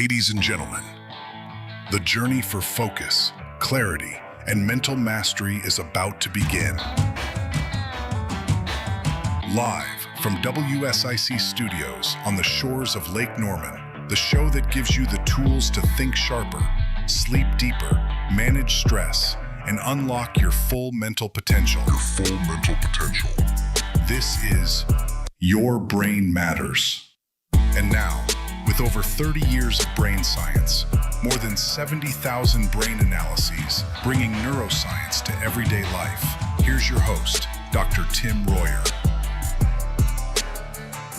Ladies and gentlemen, the journey for focus, clarity, and mental mastery is about to begin. Live from WSIC Studios on the shores of Lake Norman, the show that gives you the tools to think sharper, sleep deeper, manage stress, and unlock your full mental potential. This is Your Brain Matters. And now, with over 30 years of brain science, more than 70,000 brain analyses, bringing neuroscience to everyday life, here's your host, Dr. Tim Royer.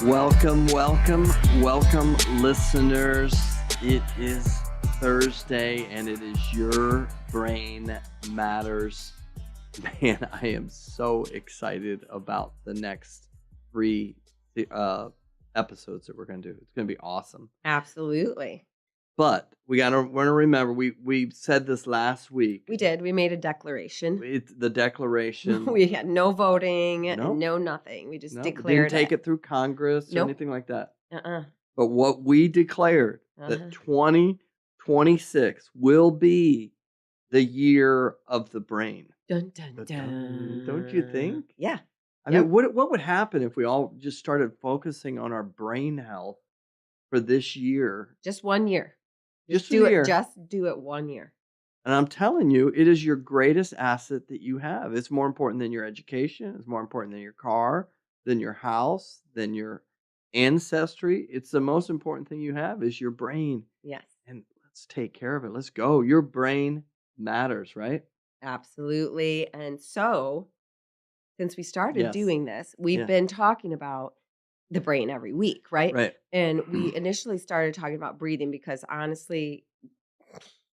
Welcome, listeners. It is Thursday, and it is Your Brain Matters. Man, I am so excited about the next three episodes that we're going to do. It's going to be awesome. Absolutely. But we got to remember, we said this last week. We did. We made a declaration. It's the declaration. We had no voting, Nope. no nothing. We just No, declared didn't take it through Congress or Nope. anything like that. Uh-uh. But what we declared that 2026 will be the year of the brain. Dun, dun, dun. Don't you think? Yeah. I Yep. mean, what would happen if we all just started focusing on our brain health for this year? Just 1 year. Just do a year. it. Just do it 1 year. And I'm telling you, it is your greatest asset that you have. It's more important than your education. It's more important than your car, than your house, than your ancestry. It's the most important thing you have is your brain. Yes. And let's take care of it. Let's go. Your brain matters, right? Absolutely. And so, since we started Yes. doing this, we've Yeah. been talking about the brain every week, right? Right. And we initially started talking about breathing because honestly,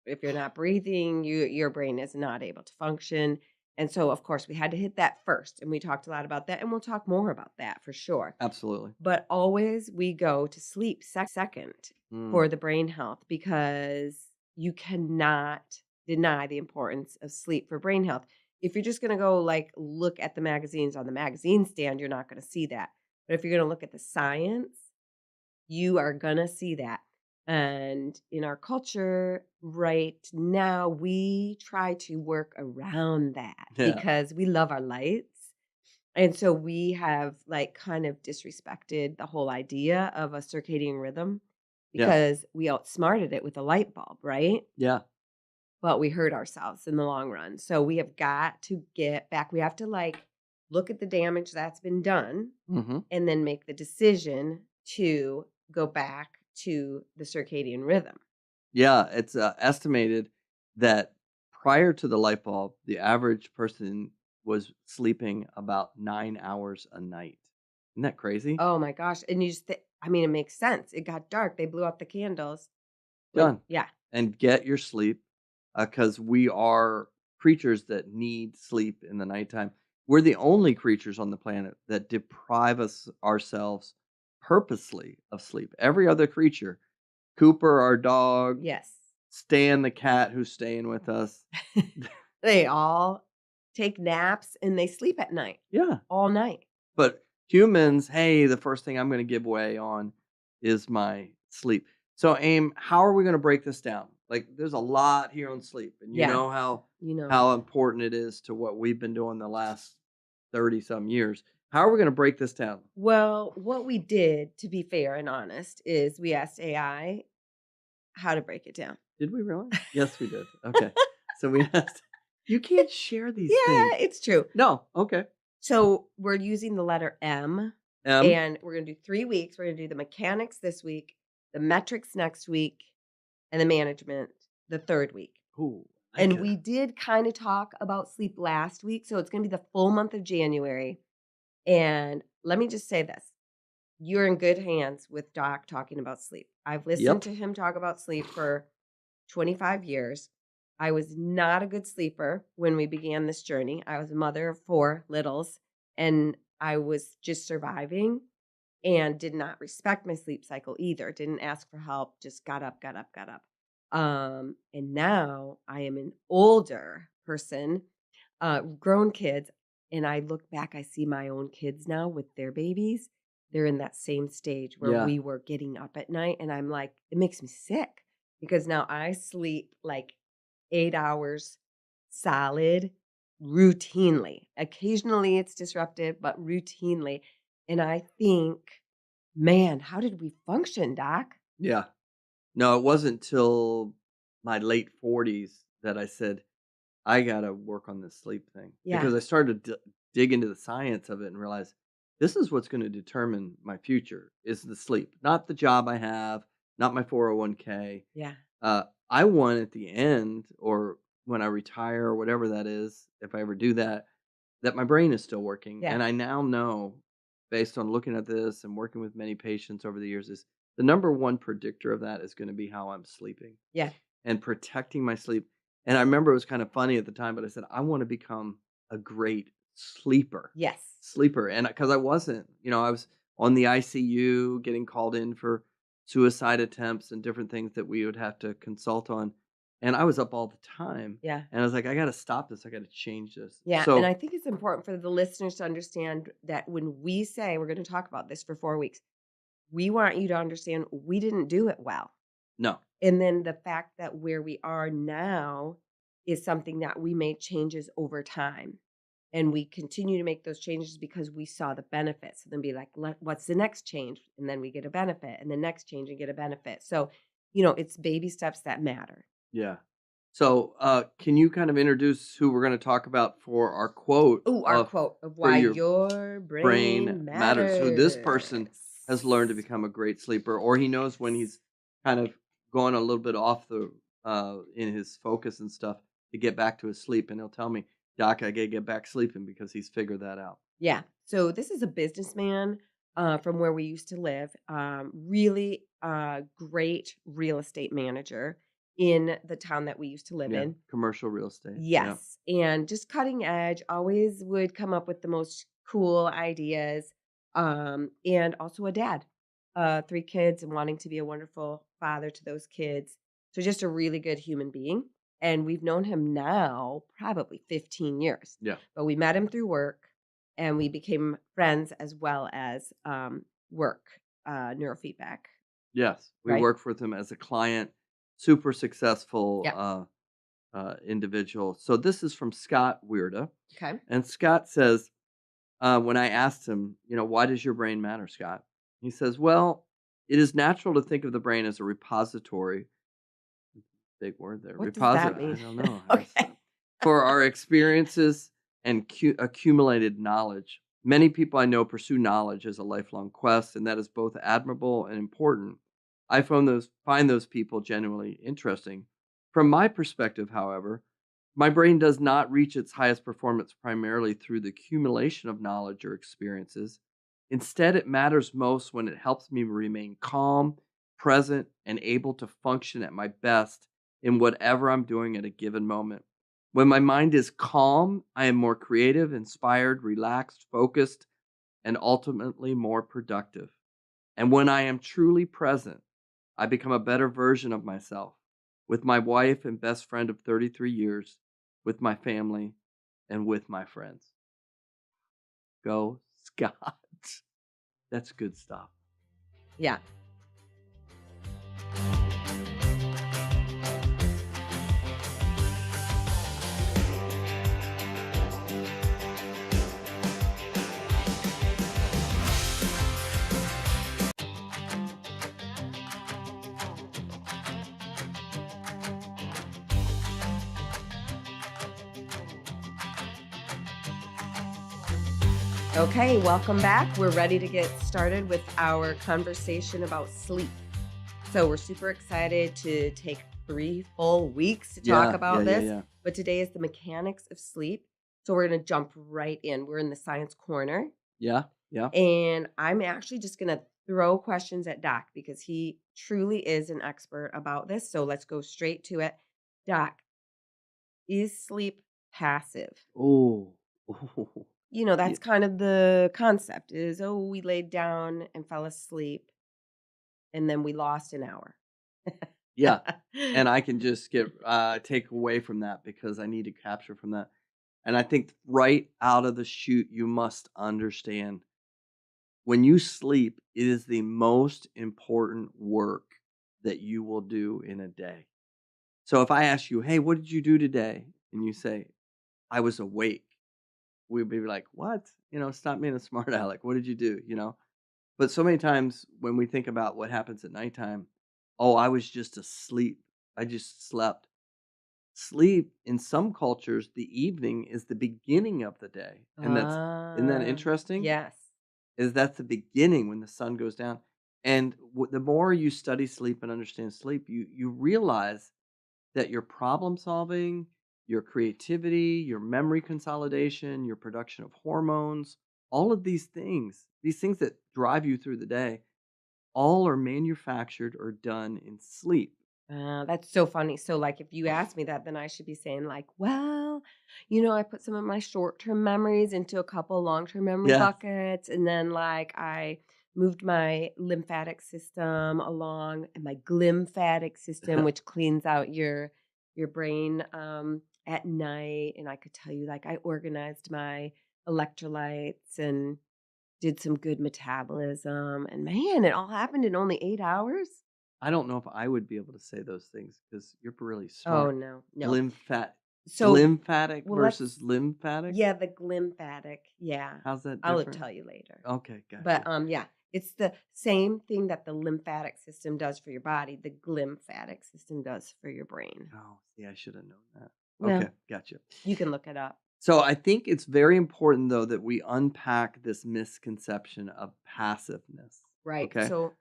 if you're not breathing, your brain is not able to function. And so, of course, we had to hit that first. And we talked a lot about that. And we'll talk more about that for sure. Absolutely. But always we go to sleep second for the brain health because you cannot deny the importance of sleep for brain health. If you're just going to go look at the magazines on the magazine stand, you're not going to see that. But if you're going to look at the science, you are going to see that. And in our culture right now, we try to work around that Yeah. because we love our lights. And so we have kind of disrespected the whole idea of a circadian rhythm because we outsmarted it with a light bulb, right? Yeah. But we hurt ourselves in the long run. So we have got to get back. We have to look at the damage that's been done Mm-hmm. and then make the decision to go back to the circadian rhythm. Yeah, it's estimated that prior to the light bulb, the average person was sleeping about 9 hours a night. Isn't that crazy? Oh my gosh. And you just, it makes sense. It got dark. They blew out the candles. Done. Yeah. And get your sleep because we are creatures that need sleep in the nighttime. We're the only creatures on the planet that deprive ourselves purposely of sleep. Every other creature, Cooper, our dog, Yes. Stan, the cat who's staying with us. They all take naps and they sleep at night. Yeah. All night. But humans, hey, the first thing I'm going to give away on is my sleep. So, Aim, how are we going to break this down? There's a lot here on sleep, and you know how important it is to what we've been doing the last 30-some years. How are we going to break this down? Well, what we did, to be fair and honest, is we asked AI how to break it down. Did we really? Yes, we did. Okay. So we asked, you can't share these Yeah, things. it's true. No. Okay. So we're using the letter M, and we're going to do 3 weeks. We're going to do the mechanics this week, the metrics next week, and the management the third week. Ooh, And we did kind of talk about sleep last week, so it's going to be the full month of January. And let me just say this. You're in good hands with Doc talking about sleep. I've listened to him talk about sleep for 25 years. I was not a good sleeper when we began this journey. I was a mother of 4 littles, and I was just surviving and did not respect my sleep cycle either. Didn't ask for help, just got up. And now I am an older person, grown kids. And I look back, I see my own kids now with their babies. they're in that same stage where Yeah. we were getting up at night. And I'm like, it makes me sick because now I sleep like 8 hours solid routinely. Occasionally it's disruptive, but routinely. And I think, man, how did we function, Doc? Yeah. No, it wasn't till my late 40s that I said, I gotta work on this sleep thing Yeah. because I started to dig into the science of it and realize this is what's going to determine my future is the sleep, not the job I have, not my 401k. Yeah. I want at the end or when I retire or whatever that is, if I ever do that, that my brain is still working. Yeah. And I now know, based on looking at this and working with many patients over the years, is the number one predictor of that is going to be how I'm sleeping Yeah. and protecting my sleep. And I remember it was kind of funny at the time, but I said, I want to become a great sleeper. Yes. Sleeper. And because I wasn't, I was on the ICU getting called in for suicide attempts and different things that we would have to consult on. And I was up all the time. Yeah. And I was like, I got to stop this. I got to change this. Yeah. And So, I think it's important for the listeners to understand that when we say we're going to talk about this for 4 weeks, we want you to understand we didn't do it well. no. And then the fact that where we are now is something that we made changes over time. And we continue to make those changes because we saw the benefits. And then be like, what's the next change? And then we get a benefit, and the next change and get a benefit. So, it's baby steps that matter. Yeah. So, can you kind of introduce who we're going to talk about for our quote Oh, our quote of for why your your brain brain matters? So this person matters. has learned to become a great sleeper, or he knows when he's kind of going a little bit off the in his focus and stuff to get back to his sleep, and he'll tell me, "Doc, I gotta get back sleeping," because he's figured that out. Yeah. So this is a businessman from where we used to live. Really great real estate manager in the town that we used to live Yeah, in. commercial real estate. Yeah, Yes. And just cutting edge, always would come up with the most cool ideas. And also a dad, 3 kids and wanting to be a wonderful father to those kids. So just a really good human being. And we've known him now probably 15 years. yeah, But we met him through work and we became friends as well as work, neurofeedback, yes. We right? worked with him as a client, super successful Yeah. individual. So this is from Scott Weirda, Okay. and Scott says, when I asked him, why does your brain matter, Scott? He says, well, it is natural to think of the brain as a repository. Big word there. What does that Repository. I mean? don't know. Okay. For our experiences and accumulated knowledge. Many people I know pursue knowledge as a lifelong quest, and that is both admirable and important. I find those people genuinely interesting. From my perspective, however, my brain does not reach its highest performance primarily through the accumulation of knowledge or experiences. Instead, it matters most when it helps me remain calm, present, and able to function at my best in whatever I'm doing at a given moment. When my mind is calm, I am more creative, inspired, relaxed, focused, and ultimately more productive. And when I am truly present, I become a better version of myself with my wife and best friend of 33 years, with my family, and with my friends. Go, Scott. That's good stuff. Yeah. Okay, welcome back. We're ready to get started with our conversation about sleep. So we're super excited to take 3 full weeks to talk about this. Yeah. But today is the mechanics of sleep. So we're going to jump right in. We're in the science corner. Yeah. And I'm actually just going to throw questions at Doc because he truly is an expert about this. So let's go straight to it. Doc, is sleep passive? Oh. That's kind of the concept is, we laid down and fell asleep and then we lost an hour. Yeah. And I can just take away from that because I need to capture from that. And I think right out of the chute, you must understand when you sleep, it is the most important work that you will do in a day. So if I ask you, "Hey, what did you do today?" and you say, "I was awake," we'd be like, "What? Stop being a smart aleck. What did you do?" But so many times when we think about what happens at nighttime, "Oh, I was just asleep. I just slept." Sleep in some cultures, the evening is the beginning of the day. And isn't that interesting? Yes. Is that's the beginning when the sun goes down. And the more you study sleep and understand sleep, you realize that your problem solving, your creativity, your memory consolidation, your production of hormones, all of these things that drive you through the day, all are manufactured or done in sleep. That's so funny. So, like, if you ask me that, then I should be saying, like, well, I put some of my short-term memories into a couple long-term memory Yeah. buckets, and then, like, I moved my lymphatic system along, and my glymphatic system, which cleans out your brain at night. And I could tell you, like, I organized my electrolytes and did some good metabolism, and man, it all happened in only 8 hours. I don't know if I would be able to say those things because you're really Oh, smart. no, no. Glymphat So, Glymphatic well, versus let's lymphatic? yeah, the glymphatic, yeah. How's that I'll different? tell you later. Okay, But, gotcha. yeah, it's the same thing that the lymphatic system does for your body, the glymphatic system does for your brain. Oh, see, I should have known that. Well, Okay, gotcha. you can look it up. So I think it's very important though that we unpack this misconception of passiveness. Right. Okay? So,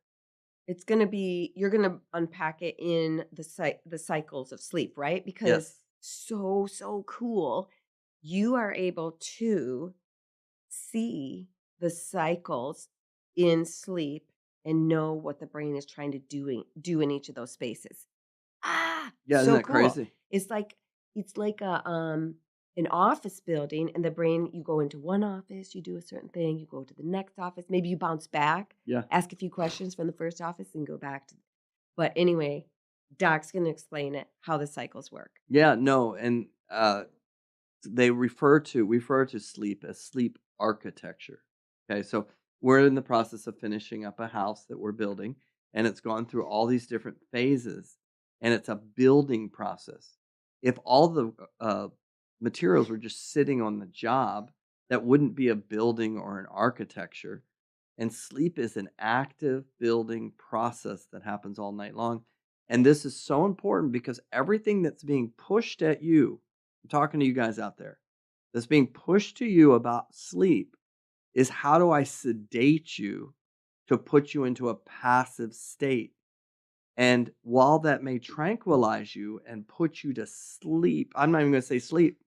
it's gonna be you're gonna unpack it in the cycles of sleep, right? Because Yes. so cool. You are able to see the cycles in sleep and know what the brain is trying to do in each of those spaces. Yeah, isn't So that cool. crazy? It's like a an office building, and the brain, you go into one office, you do a certain thing, you go to the next office, maybe you bounce back, Yeah. ask a few questions from the first office and go back to. But anyway, Doc's going to explain it how the cycles work. Yeah, no, and they refer to sleep as sleep architecture. Okay, so we're in the process of finishing up a house that we're building, and it's gone through all these different phases, and it's a building process. If all the materials were just sitting on the job, that wouldn't be a building or an architecture. And sleep is an active building process that happens all night long. And this is so important because everything that's being pushed at you, I'm talking to you guys out there, that's being pushed to you about sleep is how do I sedate you to put you into a passive state? And while that may tranquilize you and put you to sleep, I'm not even going to say sleep,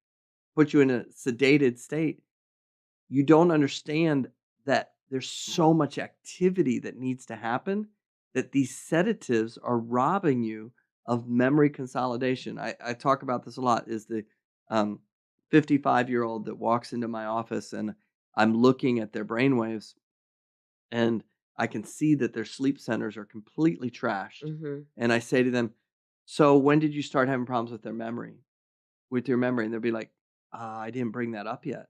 put you in a sedated state, you don't understand that there's so much activity that needs to happen that these sedatives are robbing you of memory consolidation. I talk about this a lot. Is the 55-year-old that walks into my office and I'm looking at their brainwaves and I can see that their sleep centers are completely trashed. Mhm. And I say to them, "So when did you start having problems with with your memory?" And they'll be like, "I didn't bring that up yet."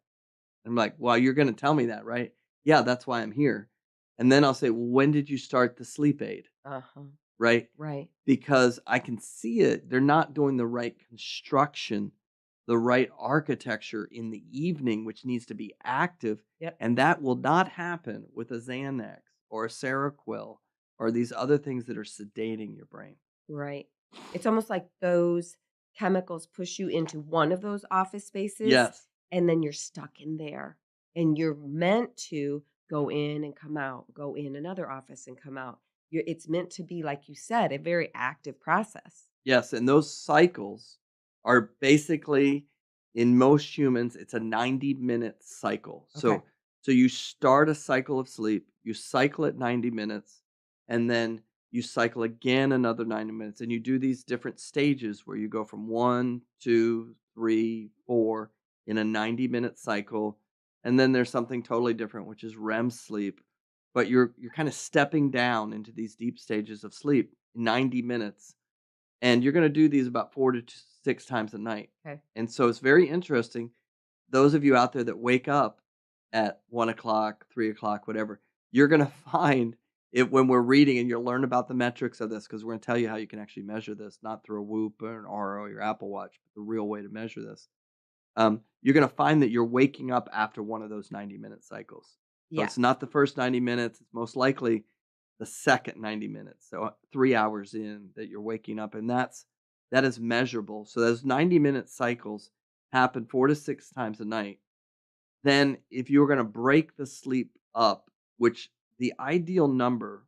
I'm like, "Well, you're gonna tell me that, right?" "Yeah, that's why I'm here." And then I'll say, "Well, when did you start the sleep aid?" Uh-huh. Right? Right. Because I can see it. They're not doing the right construction, the right architecture in the evening, which needs to be active. Yep. And that will not happen with a Xanax or a Seroquel or these other things that are sedating your brain. Right. It's almost like those chemicals push you into one of those office spaces, Yes. and then you're stuck in there. And you're meant to go in and come out, go in another office and come out. It's meant to be, like you said, a very active process. Yes, and those cycles are basically in most humans, it's a 90-minute cycle. Okay. So you start a cycle of sleep, you cycle at 90 minutes, and then you cycle again another 90 minutes. And you do these different stages where you go from 1, 2, 3, 4 in a 90-minute cycle. And then there's something totally different, which is REM sleep. But you're kind of stepping down into these deep stages of sleep, 90 minutes and you're gonna do these about 4 to 6 times a night. Okay. And so it's very interesting. Those of you out there that wake up at 1 o'clock, 3 o'clock, whatever, you're going to find it when we're reading, and you'll learn about the metrics of this because we're going to tell you how you can actually measure this, not through a Whoop or an Aura or your Apple Watch, but the real way to measure this. You're going to find that you're waking up after one of those 90-minute cycles. So it's Yes. not the first 90 minutes. It's most likely the second 90 minutes. So 3 hours in that you're waking up, and that is measurable. So those 90-minute cycles happen 4 to 6 times a night. Then if you were going to break the sleep up, which the ideal number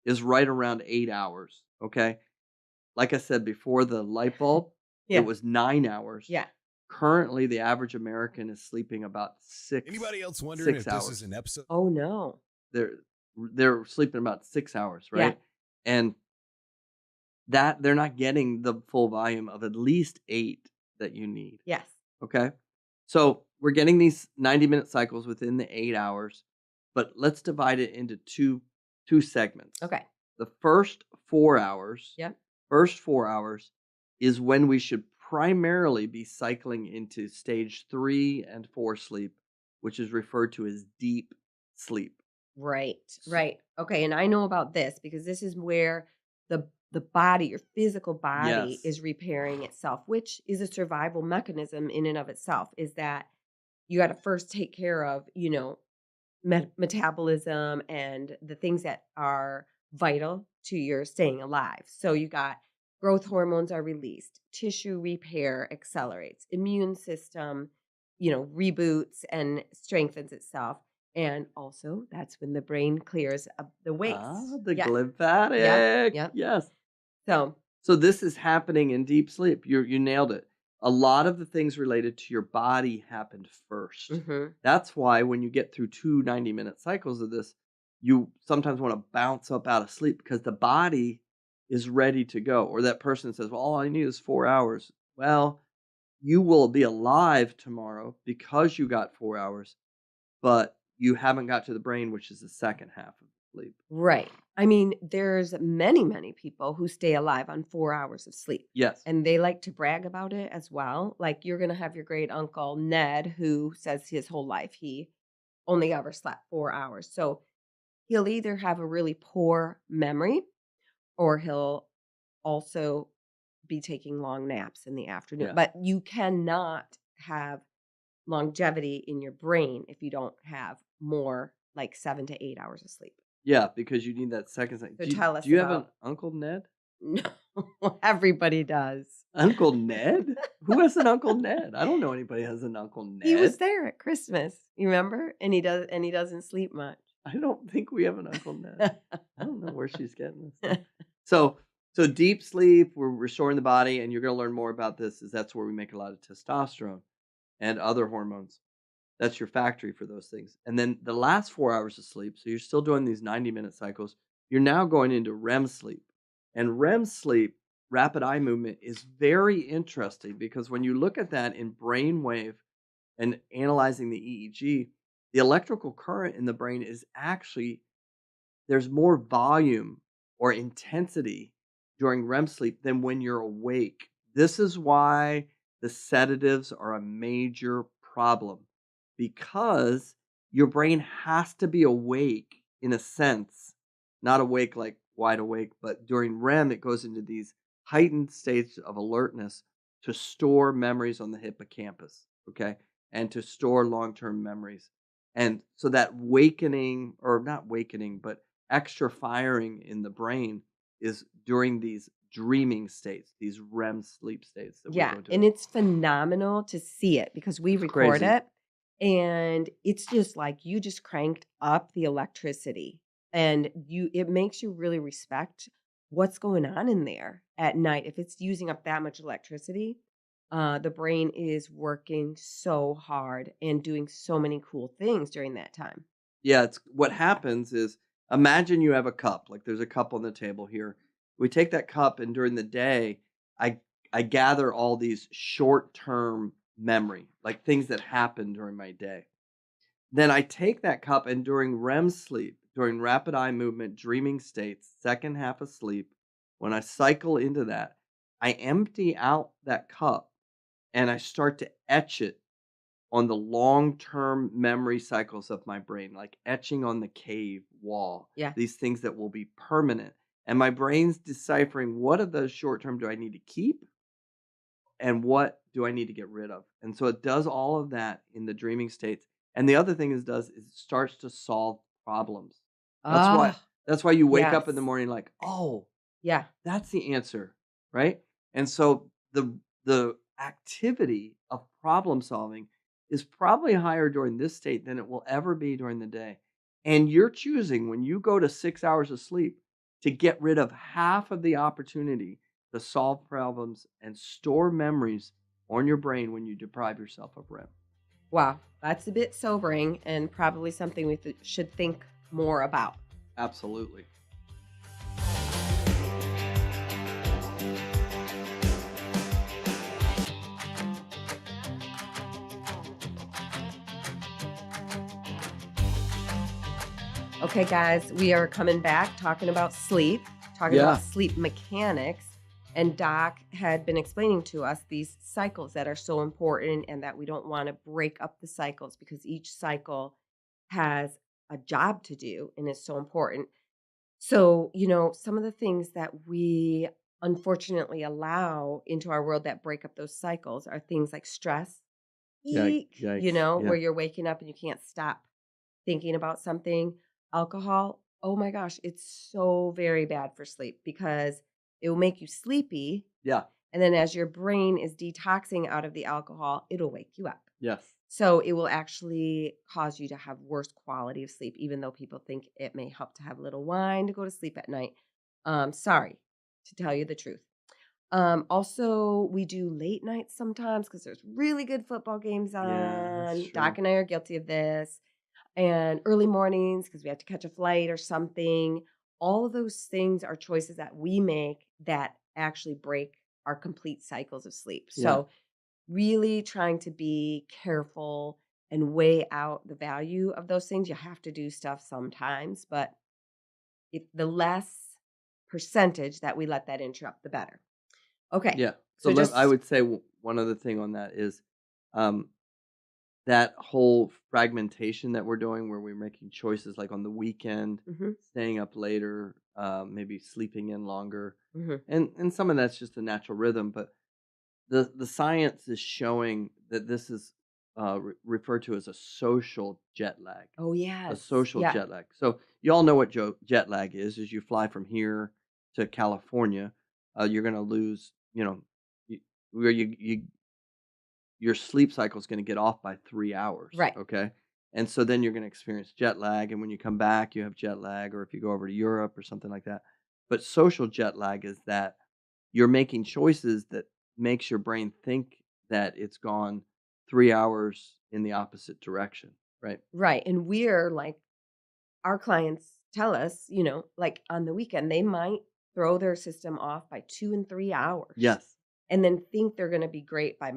is right around 8 hours, okay? Like I said before the light bulb, it Yeah. was 9 hours. Yeah. Currently, the average American is sleeping about Anybody else wondering if 6 this is hours. an episode? Oh, no. They're sleeping about 6 hours, Yeah. right? And that they're not getting the full volume of at least 8 that you need, Yes. okay? So, we're getting these 90-minute cycles within the 8 hours, but let's divide it into two segments. Okay. The first 4 hours Yep. First 4 hours is when we should primarily be cycling into stage 3 and 4 sleep, which is referred to as deep sleep. Right. Right. Okay. And I know about this because this is where the body, your physical body, Yes. is repairing itself, which is a survival mechanism in and of itself. Is that you got to first take care of, metabolism and the things that are vital to your staying alive. So you got growth hormones are released, tissue repair accelerates, immune system, reboots and strengthens itself. And also that's when the brain clears up the waste. The Yeah. glymphatic. Yep. Yes. So So this is happening in deep sleep. You nailed it. A lot of the things related to your body happened first. mhm. That's why when you get through 2 90-minute cycles of this, you sometimes want to bounce up out of sleep because the body is ready to go. Or that person says, "Well, all I need is 4 hours." Well, you will be alive tomorrow because you got 4 hours, but you haven't got to the brain, which is the second half of sleep. Right. I mean, there's many, many people who stay alive on 4 hours of sleep. Yes. And they like to brag about it as well. Like you're going to have your great uncle Ned, who says his whole life he only ever slept 4 hours. So he'll either have a really poor memory or he'll also be taking long naps in the afternoon. Yeah. But you cannot have longevity in your brain if you don't have more like 7 to 8 hours of sleep. Yeah, because you need that second thing. So tell us Do you have an about Uncle Ned? No, everybody does. Uncle Ned? Who has an Uncle Ned? I don't know anybody has an Uncle Ned. He was there at Christmas, you remember? And he doesn't sleep much. I don't think we have an Uncle Ned. I don't know where she's getting this stuff. So deep sleep, we're restoring the body, and you're going to learn more about this. Is that's where we make a lot of testosterone and other hormones. That's your factory for those things. And then the last 4 hours of sleep, so you're still doing these 90-minute cycles. You're now going into REM sleep, and REM sleep, rapid eye movement, is very interesting because when you look at that in brainwave and analyzing the EEG, the electrical current in the brain is actually there's more volume or intensity during REM sleep than when you're awake. This is why the sedatives are a major problem because your brain has to be awake in a sense, not awake like wide awake, but during REM, it goes into these heightened states of alertness to store memories on the hippocampus, okay, and to store long term memories. And so that wakening, or not wakening, but extra firing in the brain is during these dreaming states, these REM sleep states that we Yeah, go to. and it's phenomenal to see it because we It's record crazy. it, and it's just like you just cranked up the electricity, and it makes you really respect what's going on in there at night. If it's using up that much electricity, the brain is working so hard and doing so many cool things during that time. Yeah, it's what happens is imagine you have a cup, like there's a cup on the table here. We take that cup and during the day, I I gather all these short-term memory, like things that happened during my day. Then I take that cup and during REM sleep, during rapid eye movement, dreaming states, second half of sleep, when I cycle into that, I empty out that cup and I start to etch it on the long-term memory cycles of my brain, like etching on the cave wall, Yeah. these things that will be permanent. And my brain's deciphering what of those short-term do I need to keep and what do I need to get rid of? And so it does all of that in the dreaming states. And the other thing it does is it starts to solve problems. That's why Ah, that's why you wake up in the yes. morning like, "Oh, Yeah. that's the answer," right? And so the activity of problem solving is probably higher during this state than it will ever be during the day. And you're choosing when you go to 6 hours of sleep to get rid of half of the opportunity to solve problems and store memories on your brain when you deprive yourself of REM. Wow. That's a bit sobering and probably something we should think more about. Absolutely. Okay, guys, we are coming back talking about sleep, talking Yeah. about sleep mechanics. And Doc had been explaining to us these cycles that are so important and that we don't want to break up the cycles because each cycle has a job to do and is so important. So, some of the things that we unfortunately allow into our world that break up those cycles are things like stress, eek, Yikes. where Yeah. you're waking up and you can't stop thinking about something. Alcohol, oh my gosh, it's so very bad for sleep because it will make you sleepy. Yeah. And then as your brain is detoxing out of the alcohol, it'll wake you up. Yes. So it will actually cause you to have worse quality of sleep, even though people think it may help to have a little wine to go to sleep at night. Sorry, to tell you the truth. Also, we do late nights sometimes because there's really good football games Yeah, that's on. true. Doc and I are guilty of this. And early mornings because we have to catch a flight or something. All of those things are choices that we make that actually break our complete cycles of sleep. Yeah. So really trying to be careful and weigh out the value of those things. You have to do stuff sometimes, but if the less percentage that we let that interrupt, the better. Okay. Yeah. So So I just would say one other thing on that is um, that whole fragmentation that we're doing where we're making choices like on the weekend, mhm, staying up later, maybe sleeping in longer. mhm. And some of that's just a natural rhythm, but the science is showing that this is referred to as a social jet lag. Oh A yes. social Yeah. jet lag. So you all know what jet lag is you fly from here to California, you're going to lose, where your sleep cycle is going to get off by 3 hours, Right. okay? And so then you're going to experience jet lag, and when you come back you have jet lag, or if you go over to Europe or something like that. But social jet lag is that you're making choices that makes your brain think that it's gone 3 hours in the opposite direction, right? Right. And we're like, our clients tell us, like on the weekend, they might throw their system off by 2 and 3 hours Yes, and then think they're going to be great by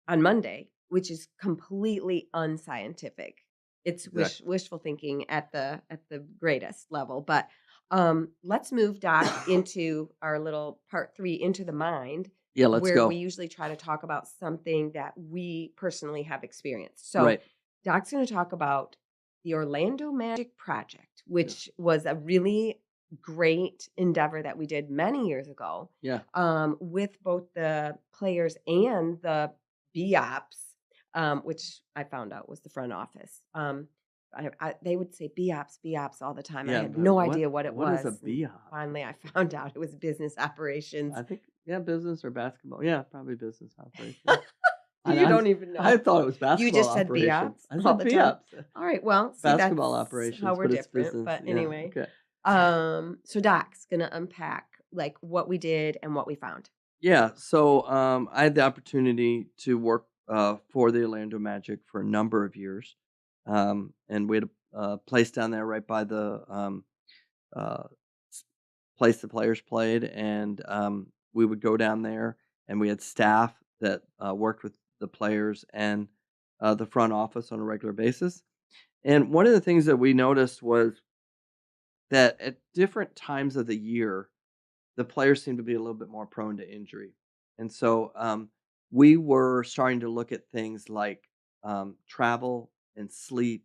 on Monday, which is completely unscientific. It's exactly. wishful thinking at the greatest level. But let's move Doc into our little part 3 into the mind, Yeah, let's where we go. usually try to talk about something that we personally have experienced. So Right. Doc's going to talk about the Orlando Magic Project, Yeah. which was a really great endeavor that we did many years ago, Yeah. with both the players and the BOPs, which I found out was the front office. They would say BOPs all the time. I Yeah, had but no idea what it what is a was. And BHOP? finally, I found out it was business operations. I think business or basketball. Yeah, probably business operations. You I don't even I know. thought it was You basketball just said operations. BOPs I all said the time. BOPs, All right. Well, see, that's basketball how operations, we're but it's different. business. But Yeah, anyway, okay. so Doc's gonna unpack like what we did and what we found. Yeah, so I had the opportunity to work for the Orlando Magic for a number of years, and we had a place down there right by the uh, s- place the players played, and we would go down there, and we had staff that worked with the players and the front office on a regular basis. And one of the things that we noticed was that at different times of the year, the players seem to be a little bit more prone to injury. And so we were starting to look at things like travel and sleep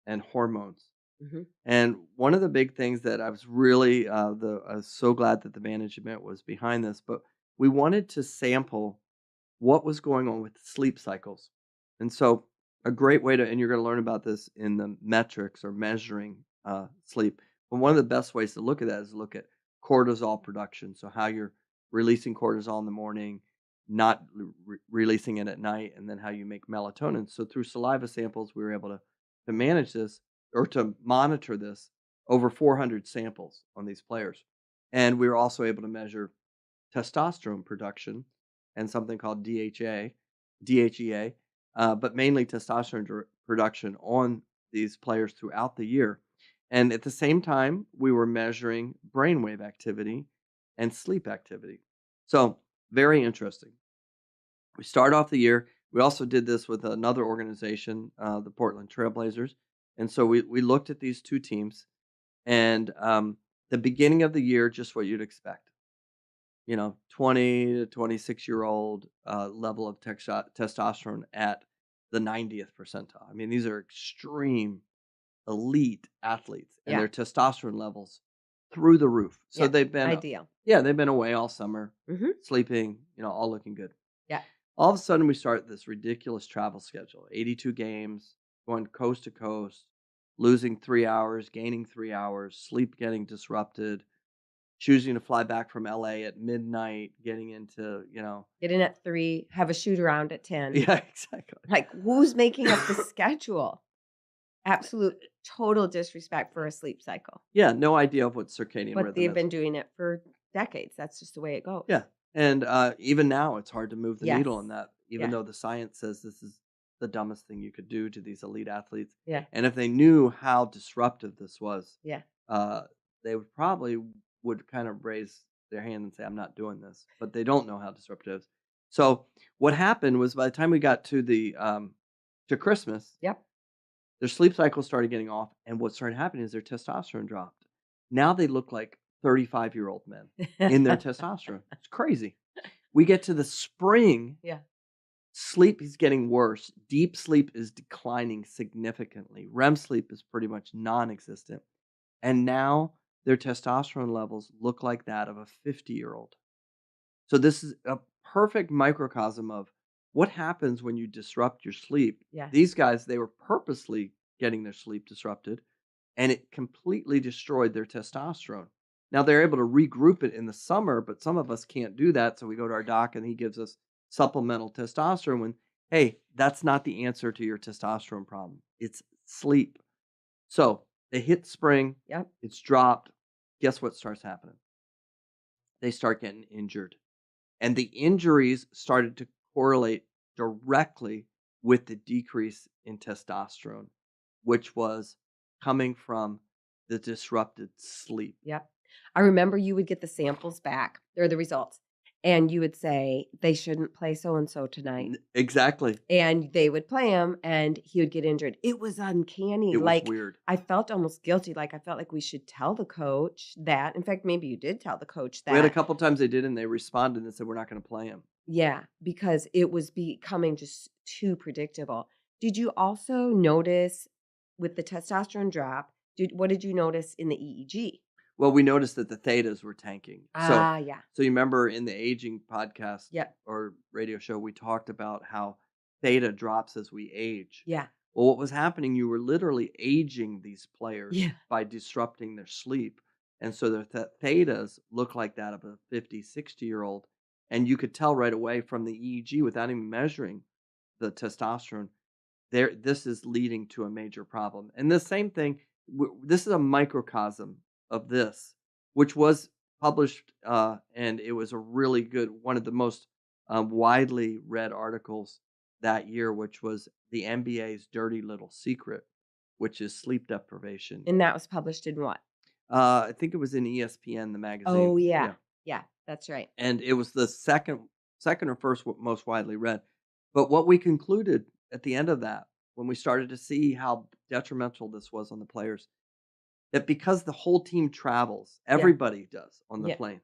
and hormones. Hmm. And one of the big things that I was really I was so glad that the management was behind this, but we wanted to sample what was going on with sleep cycles. And so a great way to, and you're going to learn about this in the metrics or measuring sleep. But one of the best ways to look at that is look at cortisol production. So how you're releasing cortisol in the morning, not releasing it at night, and then how you make melatonin. So through saliva samples, we were able to manage this or to monitor this over 400 samples on these players. And we were also able to measure testosterone production and something called DHEA, but mainly testosterone production on these players throughout the year. And at the same time, we were measuring brainwave activity and sleep activity. So, very interesting. We start off the year. We also did this with another organization, the Portland Trailblazers. And so we looked at these two teams and the beginning of the year, just what you'd expect. 20 to 26-year-old level of testosterone at the 90th percentile. I mean, these are extreme elite athletes and Yeah. their testosterone levels through the roof. So Yeah. they've been, Ideal. they've been away all summer, Hmm. sleeping, all looking good. Yeah. All of a sudden, we start this ridiculous travel schedule 82 games, going coast to coast, losing 3 hours, gaining 3 hours, sleep getting disrupted, choosing to fly back from LA at midnight, getting into, Get in at 3, have a shoot around at 10. yeah, exactly. Like, who's making up the schedule? Absolute total disrespect for a sleep cycle. Yeah, no idea of what circadian But rhythm they've is. been doing it for decades. That's just the way it goes. Yeah. And even now, it's hard to move the needle on Yes. that, even Yeah. though the science says this is the dumbest thing you could do to these elite athletes. Yeah. And if they knew how disruptive this was, Yeah. they would kind of raise their hand and say, "I'm not doing this." But they don't know how disruptive it is. So what happened was by the time we got to the to Christmas, Yep. their sleep cycle started getting off, and what started happening is their testosterone dropped. Now they look like 35-year-old men in their testosterone. It's crazy. We get to the spring, Yeah. sleep is getting worse. Deep sleep is declining significantly. REM sleep is pretty much non-existent. And now their testosterone levels look like that of a 50-year-old. So this is a perfect microcosm of what happens when you disrupt your sleep. Yes. These guys, they were purposely getting their sleep disrupted, and it completely destroyed their testosterone. Now they're able to regroup it in the summer, but some of us can't do that. So we go to our doc and he gives us supplemental testosterone when, hey, that's not the answer to your testosterone problem. It's sleep. So they hit spring, Yep. it's dropped. Guess what starts happening? They start getting injured. And the injuries started to correlate directly with the decrease in testosterone, which was coming from the disrupted sleep. Yep. I remember you would get the samples back or the results, and you would say, they shouldn't play so and so tonight. Exactly. And they would play him, and he would get injured. It was uncanny. It was Like, weird. I felt almost guilty. Like, I felt like we should tell the coach that. In fact, maybe you did tell the coach We had a that. couple times they did, and they responded and said, "We're not going to play him." Yeah, because it was becoming just too predictable. Did you also notice with the testosterone drop, what did you notice in the EEG? Well, we noticed that the thetas were tanking. So, Yeah. so you remember in the aging podcast Yep. or radio show, we talked about how theta drops as we age. Yeah. Well, what was happening, you were literally aging these players Yeah. by disrupting their sleep. And so their thetas look like that of a 50, 60-year-old. And you could tell right away from the EEG without even measuring the testosterone, this is leading to a major problem. And the same thing, this is a microcosm of this, which was published, and it was a really good, one of the most widely read articles that year, which was the NBA's dirty little secret, which is sleep deprivation. And that was published in what? I think it was in ESPN, the magazine. Oh, yeah. Yeah, that's right. And it was the second or first most widely read. But what we concluded at the end of that, when we started to see how detrimental this was on the players, that because the whole team travels, everybody does on the Yeah. plane,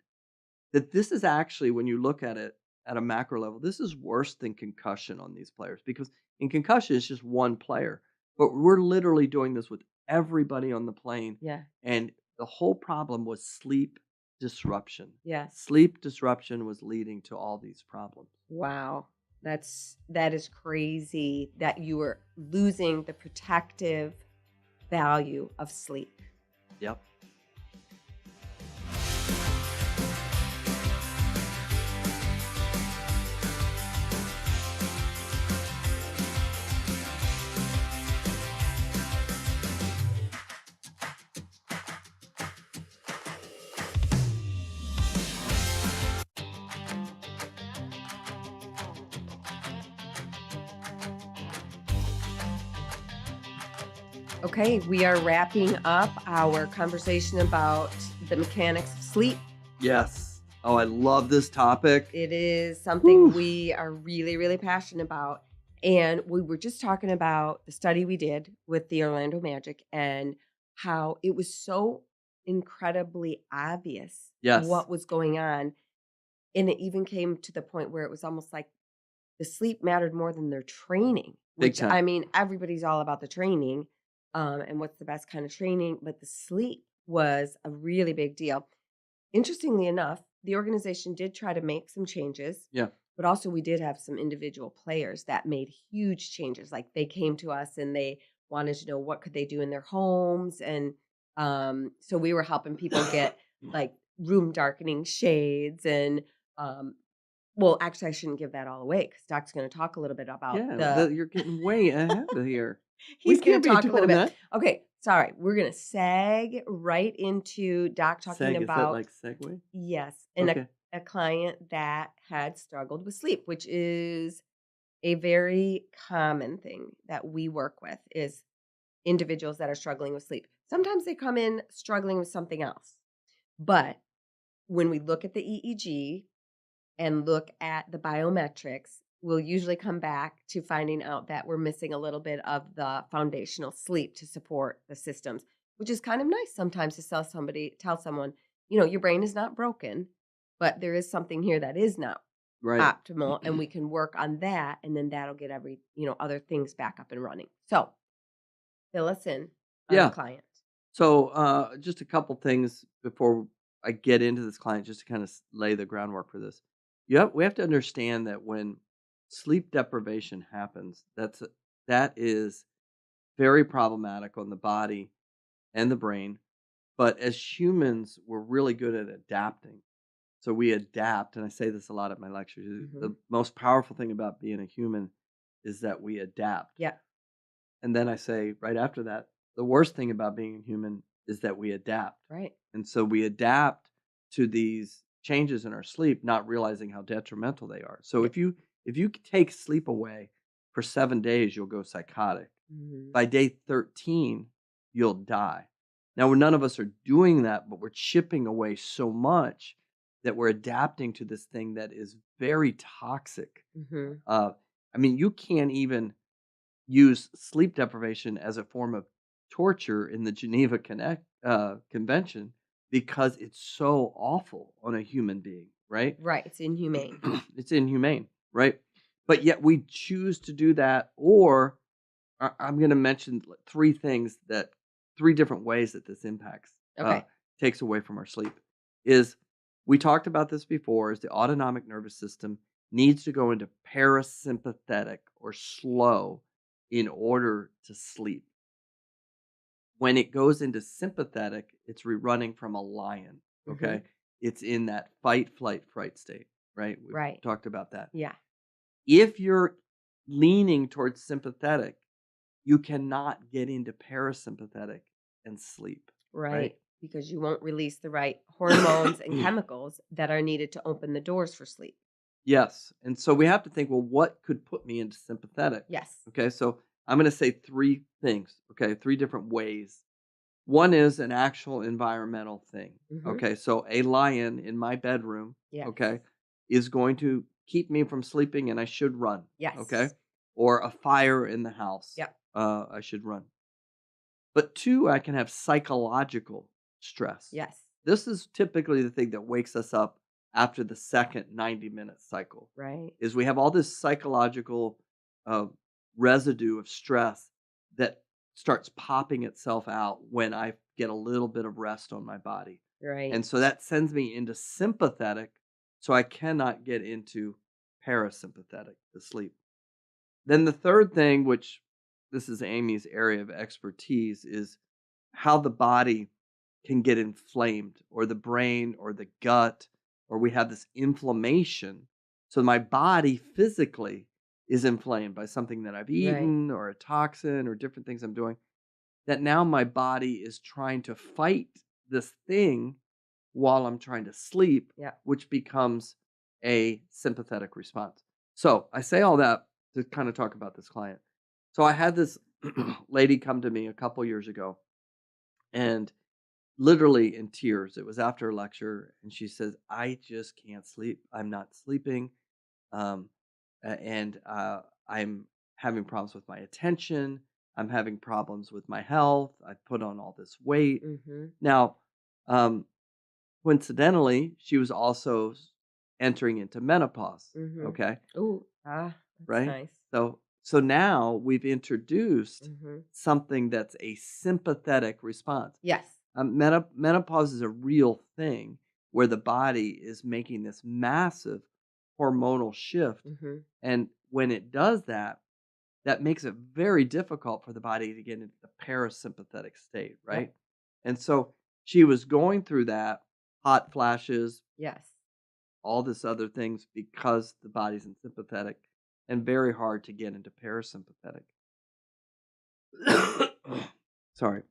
that this is actually, when you look at it, at a macro level, this is worse than concussion on these players because in concussion, it's just one player. But we're literally doing this with everybody on the plane. Yeah. And the whole problem was sleep disruption. Yes. Sleep disruption was leading to all these problems. Wow. That is crazy that you were losing the protective value of sleep. Yep. Okay, we are wrapping up our conversation about the mechanics of sleep. Yes. Oh, I love this topic. It is something we are really, really passionate about. And we were just talking about the study we did with the Orlando Magic and how it was so incredibly obvious Yes. what was going on. And it even came to the point where it was almost like the sleep mattered more than their training, Big which time. I mean, everybody's all about the training and what's the best kind of training, but the sleep was a really big deal. Interestingly enough, the organization did try to make some changes. Yeah. But also we did have some individual players that made huge changes. Like they came to us and they wanted to know what could they do in their homes. And so we were helping people get like room darkening shades and well, actually, I shouldn't give that all away because Doc's going to talk a little bit about Yeah, you're getting way ahead of here. We He's going can't to be talk a little doing bit. that. Okay, sorry. We're going to seg right into Doc talking Is that about like segue? yes, and Okay. a client that had struggled with sleep, which is a very common thing that we work with is individuals that are struggling with sleep. Sometimes they come in struggling with something else. But when we look at the EEG and look at the biometrics, we'll usually come back to finding out that we're missing a little bit of the foundational sleep to support the systems, which is kind of nice sometimes to tell someone, your brain is not broken, but there is something here that is not Right. optimal, and we can work on that, and then that'll get other things back up and running. So fill us in on Yeah. the client. So just a couple things before I get into this client, just to kind of lay the groundwork for this. We have to understand that when sleep deprivation happens, that is very problematic on the body and the brain. But as humans, we're really good at adapting. So we adapt, and I say this a lot at my lectures. The most powerful thing about being a human is that we adapt. Yeah. And then I say right after that, the worst thing about being a human is that we adapt. Right. And so we adapt to these changes in our sleep, not realizing how detrimental they are. So if you take sleep away for 7 days, you'll go psychotic. By day 13, you'll die. Now, none of us are doing that, but we're chipping away so much that we're adapting to this thing that is very toxic. I mean, you can't even use sleep deprivation as a form of torture in the Geneva Convention because it's so awful on a human being, right? Right. It's inhumane. It's inhumane, right? But yet we choose to do that. Or I'm going to mention three different ways that this impacts, takes away from our sleep. We talked about this before, is the autonomic nervous system needs to go into parasympathetic or slow in order to sleep. When it goes into sympathetic, it's running from a lion, okay? It's in that fight, flight, fright state, right? We talked about that. Yeah. If you're leaning towards sympathetic, you cannot get into parasympathetic and sleep. Right. Because you won't release the right hormones and chemicals that are needed to open the doors for sleep. Yes. And so we have to think, well, what could put me into sympathetic? Yes. Okay. So I'm going to say three things. Okay. Three different ways. One is an actual environmental thing. Okay. So a lion in my bedroom, okay, is going to keep me from sleeping and I should run. Yes. Okay. Or a fire in the house. Yeah. I should run. But two, I can have psychological stress. Yes. This is typically the thing that wakes us up after the second 90-minute cycle. Right. Is we have all this psychological uh, residue of stress that starts popping itself out when I get a little bit of rest on my body. Right. And so that sends me into sympathetic, so I cannot get into parasympathetic, the sleep. Then the third thing, which this is Amy's area of expertise, is how the body can get inflamed, or the brain or the gut, or we have this inflammation. So my body physically is inflamed by something that I've Right. eaten or a toxin or different things I'm doing, that now my body is trying to fight this thing while I'm trying to sleep, Yeah. which becomes a sympathetic response. So I say all that to kind of talk about this client. So I had this lady come to me a couple years ago, and literally in tears. It was after a lecture, and she says, "I just can't sleep. I'm not sleeping, um, and I'm having problems with my attention. I'm having problems with my health. I've put on all this weight." Mm-hmm. Now, um, coincidentally, she was also entering into menopause. Mm-hmm. Okay, Ooh, that's right? nice. So now we've introduced Mm-hmm. something that's a sympathetic response. Yes. Menopause is a real thing where the body is making this massive hormonal shift. Mm-hmm. And when it does that, that makes it very difficult for the body to get into the parasympathetic state, Yep. right? And so she was going through that, hot flashes, Yes. all this other things, because the body's in sympathetic, and very hard to get into parasympathetic. Sorry.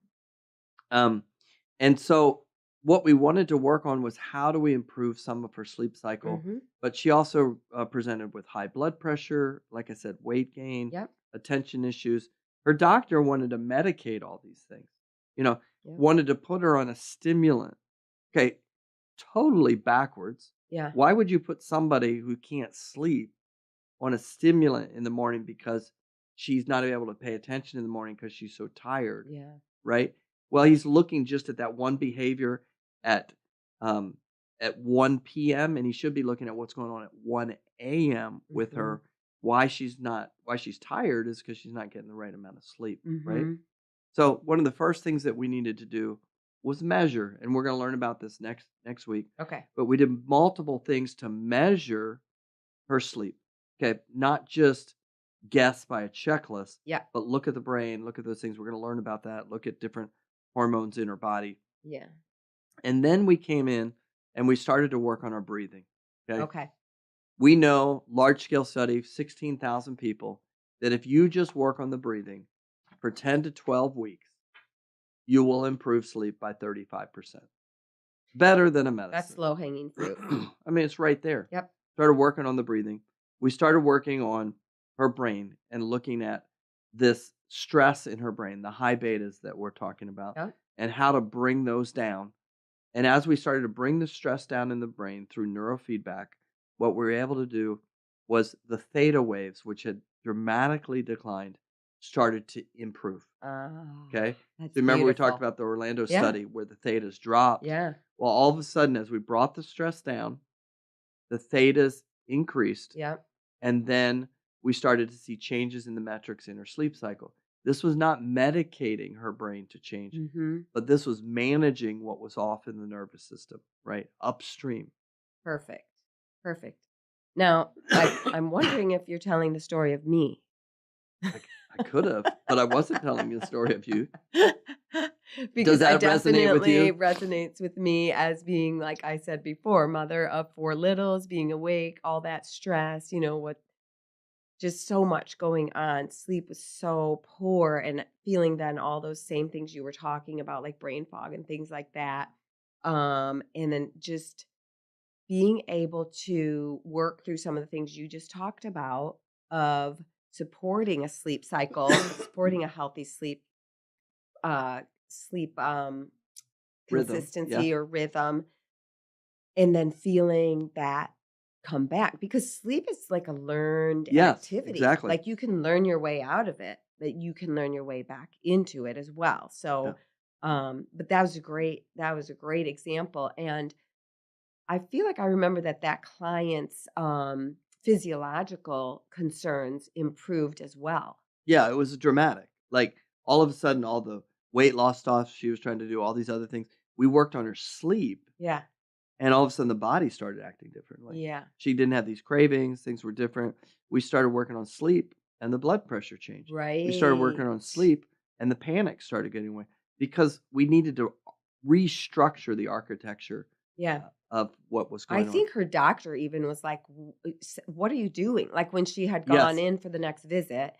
And so what we wanted to work on was, how do we improve some of her sleep cycle? Mm-hmm. But she also presented with high blood pressure, like I said, weight gain, Yep. attention issues. Her doctor wanted to medicate all these things, Yep. wanted to put her on a stimulant. Okay, totally backwards. Yeah. Why would you put somebody who can't sleep on a stimulant in the morning because she's not able to pay attention in the morning because she's so tired? Yeah. Right? Well, he's looking just at that one behavior at um, at 1 p.m., and he should be looking at what's going on at 1 a.m. with Mm-hmm. her. Why she's tired is because she's not getting the right amount of sleep, right? Mm-hmm. So one of the first things that we needed to do was measure, and we're going to learn about this next week. Okay. But we did multiple things to measure her sleep. Okay, not just guess by a checklist, Yeah. but look at the brain, look at those things. We're going to learn about that, look at different hormones in her body. Yeah. And then we came in and we started to work on our breathing. Okay. Okay. We know, large scale study, 16,000 people, that if you just work on the breathing for 10 to 12 weeks, you will improve sleep by 35%. Better than a medicine. That's low hanging fruit. I mean, it's right there. Yep. Started working on the breathing. We started working on her brain and looking at this stress in her brain, the high betas that we're talking about, Yep. and how to bring those down. And as we started to bring the stress down in the brain through neurofeedback, what we were able to do was the theta waves, which had dramatically declined, started to improve. Okay. That's So remember we talked beautiful. about the Orlando Yeah. study where the thetas dropped. Yeah. Well, all of a sudden, as we brought the stress down, the thetas increased, Yep. and then we started to see changes in the metrics in her sleep cycle. This was not medicating her brain to change, Mm-hmm. but this was managing what was off in the nervous system, right? Upstream. Perfect. Perfect. Now, I'm wondering if you're telling the story of me. I could have, but I wasn't telling you the story of you. Because that resonate with you? resonates with me as being, like I said before, mother of 4 littles, being awake, all that stress, what just so much going on. Sleep was so poor, and feeling then all those same things you were talking about, like brain fog and things like that. And then just being able to work through some of the things you just talked about, of supporting a sleep cycle, supporting a healthy sleep Rhythm. consistency Yeah. or rhythm, and then feeling that come back, because sleep is like a learned Yes, activity. exactly. Like, you can learn your way out of it, but you can learn your way back into it as well. So, but that was a great example. And I feel like I remember that client's physiological concerns improved as well. Yeah, it was dramatic. Like, all of a sudden, all the weight loss stuff she was trying to do, all these other things, we worked on her sleep, Yeah. and all of a sudden the body started acting differently. Yeah. She didn't have these cravings, things were different. We started working on sleep, and the blood pressure changed. We started working Right. on sleep, and the panic started getting away because we needed to restructure the architecture Yeah. of what was I going on. think her doctor even was like, What are you doing?" Like when she had gone Yes. in for the next visit,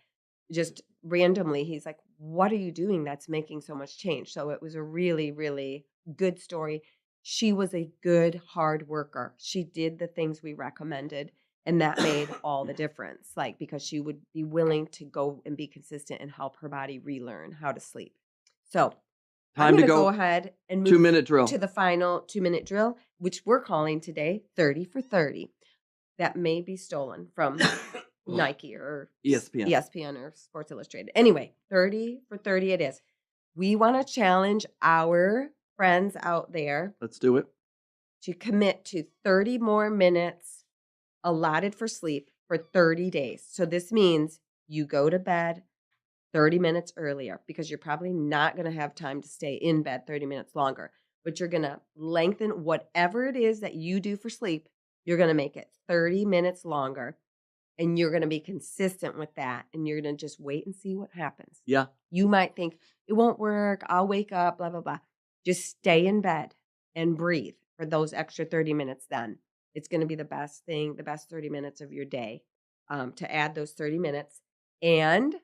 just randomly, he's like, "What are you doing that's making so much change?" So it was a really, really good story. She was a good, hard worker. She did the things we recommended, and that made all the difference. Like, because she would be willing to go and be consistent and help her body relearn how to sleep. So I'm Time to going to go go. ahead and move 2-minute drill. to the final 2-minute drill, which we're calling today 30 for 30. That may be stolen from Nike or ESPN. ESPN or Sports Illustrated. Anyway, 30 for 30 it is. We want to challenge our friends out there Let's do it. to commit to 30 more minutes allotted for sleep for 30 days. So this means you go to bed 30 minutes earlier because you're probably not going to have time to stay in bed 30 minutes longer, but you're going to lengthen whatever it is that you do for sleep. You're going to make it 30 minutes longer, and you're going to be consistent with that, and you're going to just wait and see what happens. Yeah. You might think it won't work. I'll wake up, blah, blah, blah. Just stay in bed and breathe for those extra 30 minutes. Then it's going to be the best thing, the best 30 minutes of your day, to add those 30 minutes. And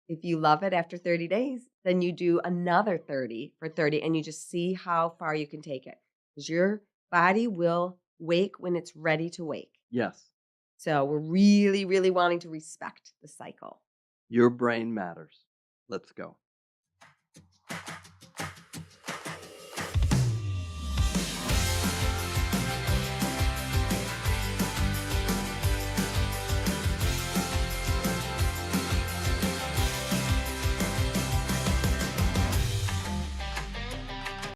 if you love it after 30 days, then you do another 30 for 30, and you just see how far you can take it, because your body will wake when it's ready to wake. Yes. So we're really, really wanting to respect the cycle. Your brain matters. Let's go.